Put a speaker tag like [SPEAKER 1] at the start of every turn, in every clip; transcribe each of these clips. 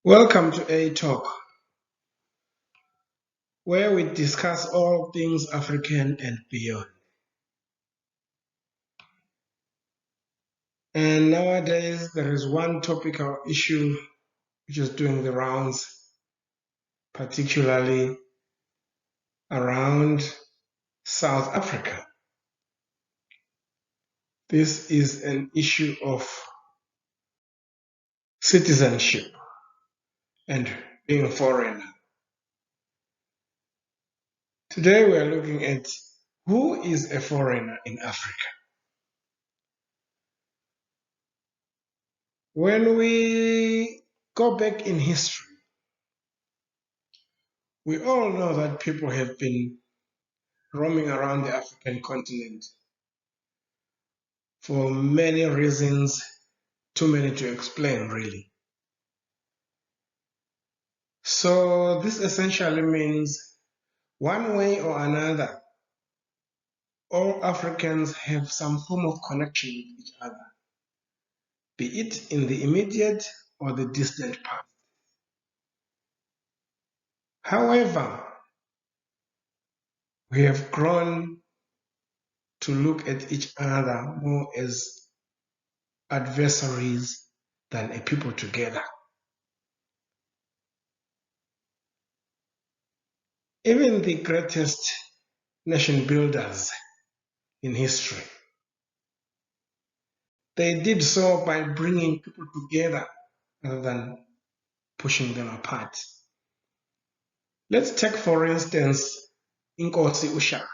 [SPEAKER 1] Welcome to A Talk, where we discuss all things African and beyond. And nowadays, there is one topical issue which is doing the rounds, particularly around South Africa. This is an issue of citizenship and being a foreigner. Today, we are looking at who is a foreigner in Africa. When we go back in history, we all know that people have been roaming around the African continent for many reasons, too many to explain, really. So this essentially means one way or another, all Africans have some form of connection with each other, be it in the immediate or the distant past. However, we have grown to look at each other more as adversaries than a people together. Even the greatest nation builders in history, they did so by bringing people together rather than pushing them apart. Let's take, for instance, Inkosi Ushaka.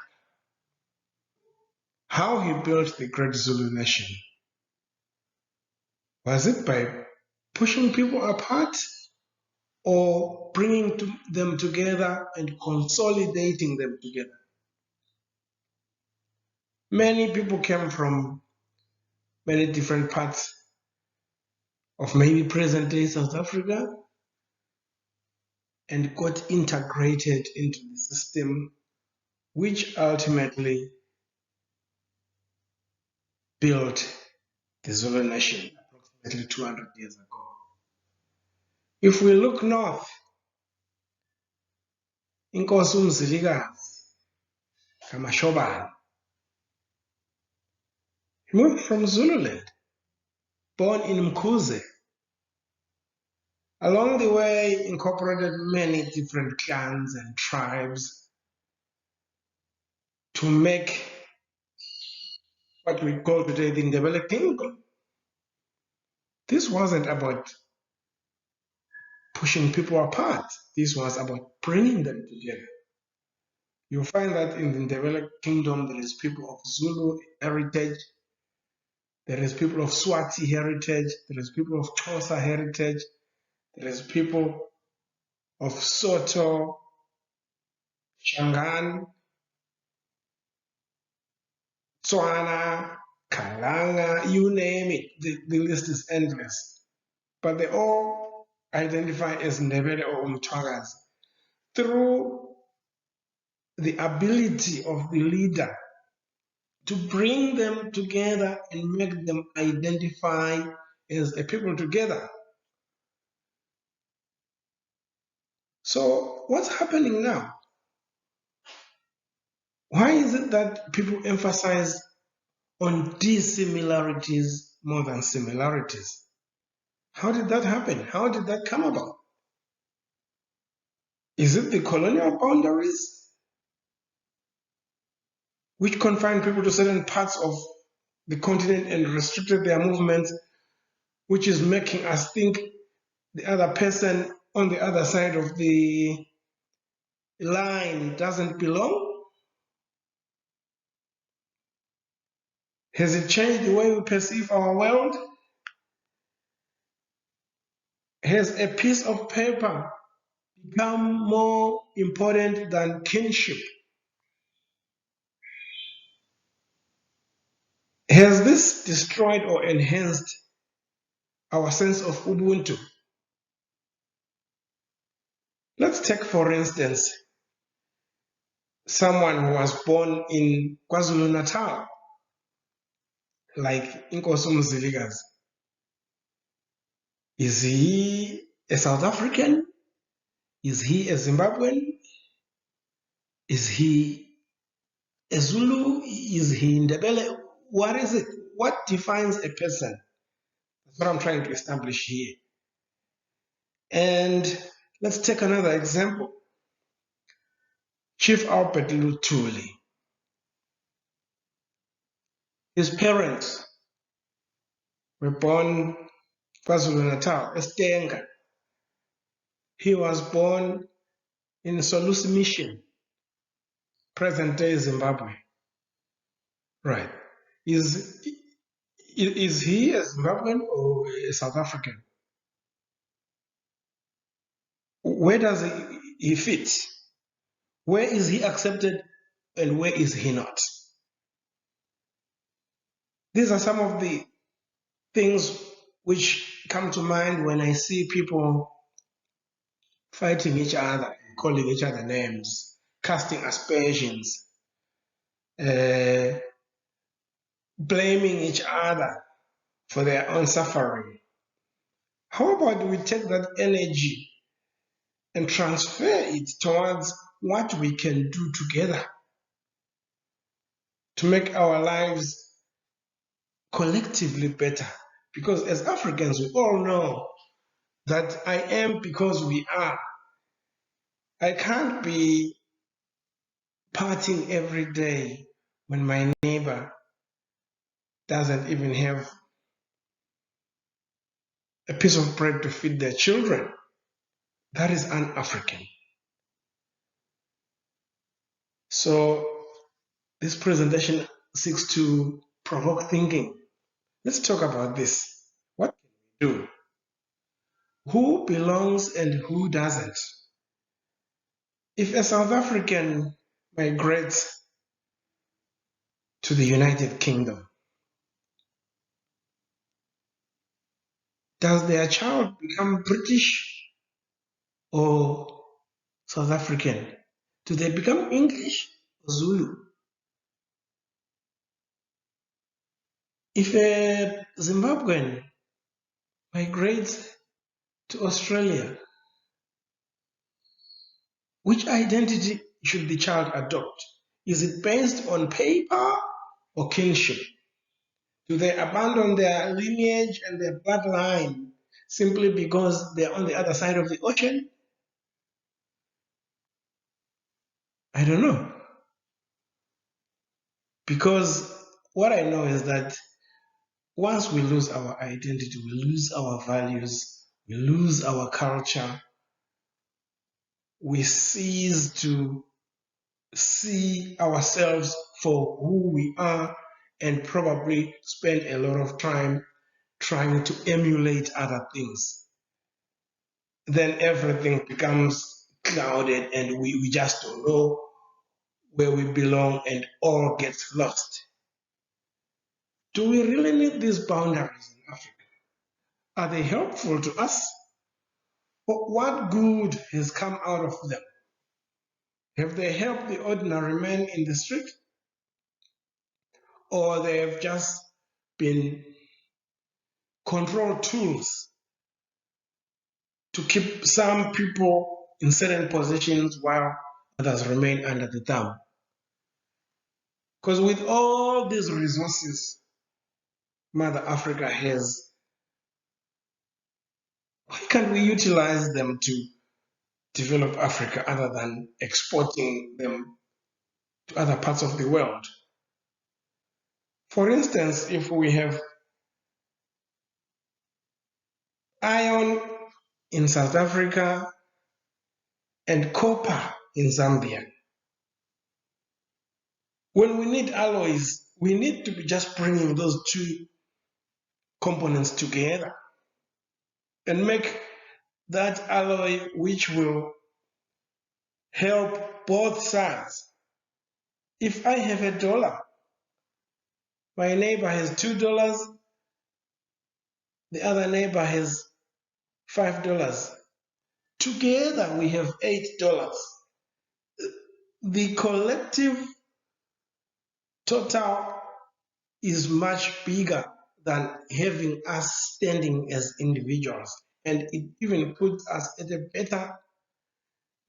[SPEAKER 1] How he built the great Zulu nation. Was it by pushing people apart or bringing them together and consolidating them together? Many people came from many different parts of maybe present-day South Africa and got integrated into the system, which ultimately built the Zulu nation approximately 200 years ago. If we look north, Inkosi uMzilikazi kaMashobane, he moved from Zululand, born in Mkhuze. Along the way, incorporated many different clans and tribes to make what we call today the Ndebele Kingdom. This wasn't about pushing people apart. This was about bringing them together. You'll find that in the Ndebele Kingdom, there is people of Zulu heritage, there is people of Swati heritage, there is people of Xhosa heritage, there is people of Soto, Shangaan, Tswana, Kalanga, you name it. The list is endless. But they all identify as Ndebele or Umthwakazi through the ability of the leader to bring them together and make them identify as a people together. So what's happening now? Why is it that people emphasize on dissimilarities more than similarities? How did that happen? How did that come about? Is it the colonial boundaries which confined people to certain parts of the continent and restricted their movements, which is making us think the other person on the other side of the line doesn't belong? Has it changed the way we perceive our world? Has a piece of paper become more important than kinship? Has this destroyed or enhanced our sense of Ubuntu? Let's take, for instance, someone who was born in KwaZulu-Natal, like Inkosi uMzilikazi. Is he a South African? Is he a Zimbabwean? Is he a Zulu? Is he Ndebele? What is it? What defines a person? That's what I'm trying to establish here. And let's take another example. Chief Albert Luthuli. His parents were born KwaZulu-Natal, Estenga. He was born in Solusi Mission, present-day Zimbabwe. Right. Is he a Zimbabwean or a South African? Where does he fit? Where is he accepted and where is he not? These are some of the things which come to mind when I see people fighting each other, calling each other names, casting aspersions, blaming each other for their own suffering. How about we take that energy and transfer it towards what we can do together to make our lives collectively better? Because as Africans, we all know that I am because we are. I can't be partying every day when my neighbor doesn't even have a piece of bread to feed their children. That is un-African. So this presentation seeks to provoke thinking. Let's talk about this. What can we do? Who belongs and who doesn't? If a South African migrates to the United Kingdom, does their child become British or South African? Do they become English or Zulu? If a Zimbabwean migrates to Australia, which identity should the child adopt? Is it based on paper or kinship? Do they abandon their lineage and their bloodline simply because they're on the other side of the ocean? I don't know. Because what I know is that once we lose our identity, we lose our values, we lose our culture, we cease to see ourselves for who we are and probably spend a lot of time trying to emulate other things. Then everything becomes clouded and we just don't know where we belong and all gets lost. Do we really need these boundaries in Africa? Are they helpful to us? What good has come out of them? Have they helped the ordinary man in the street? Or they have just been control tools to keep some people in certain positions while others remain under the thumb? Because with all these resources Mother Africa has, why can't we utilize them to develop Africa other than exporting them to other parts of the world? For instance, if we have iron in South Africa and copper in Zambia, when we need alloys, we need to be just bringing those two components together and make that alloy which will help both sides. If I have $1, my neighbor has $2, the other neighbor has $5. Together we have $8. The collective total is much bigger than having us standing as individuals and it even puts us at a better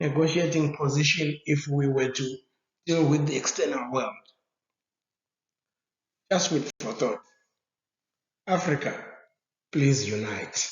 [SPEAKER 1] negotiating position if we were to deal with the external world. Just with for thought. Africa, please unite.